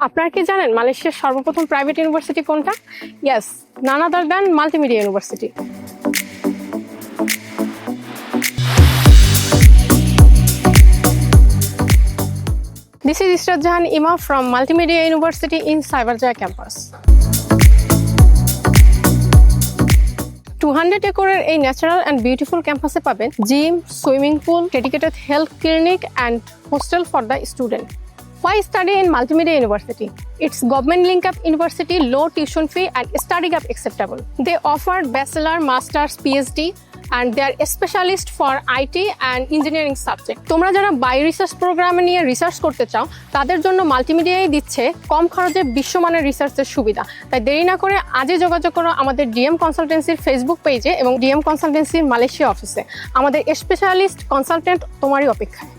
আপনারা কি জানেন মালয়েশিয়ার সর্বপ্রথম প্রাইভেট ইউনিভার্সিটি কোনটা? Yes, none other than Multimedia University. This is Cyberjaya Ima from Multimedia University in Cyberjaya campus. 200 একরের এই ন্যাচারাল অ্যান্ড বিউটিফুল ক্যাম্পাসে পাবেন gym, swimming pool, dedicated health clinic and hostel for the student. Why study in Multimedia University? It's government link up university, low tuition fee and study gap acceptable. They offer bachelor, masters, PhD and they are a specialist for IT and engineering subject. তোমরা যারা bio research প্রোগ্রামে নিয়ে research করতে চাও তাদের জন্য মাল্টিমিডিয়াই দিচ্ছে কম খরচে বিশ্বমানের রিসার্চের সুবিধা। তাই দেরি না করে আজই যোগাযোগ করো আমাদের ডিএম কনসালটেন্সির ফেসবুক পেজে এবং ডিএম কনসালটেন্সির মালয়েশিয়া অফিসে। আমাদের স্পেশালিস্ট কনসালটেন্ট তোমারই অপেক্ষায়।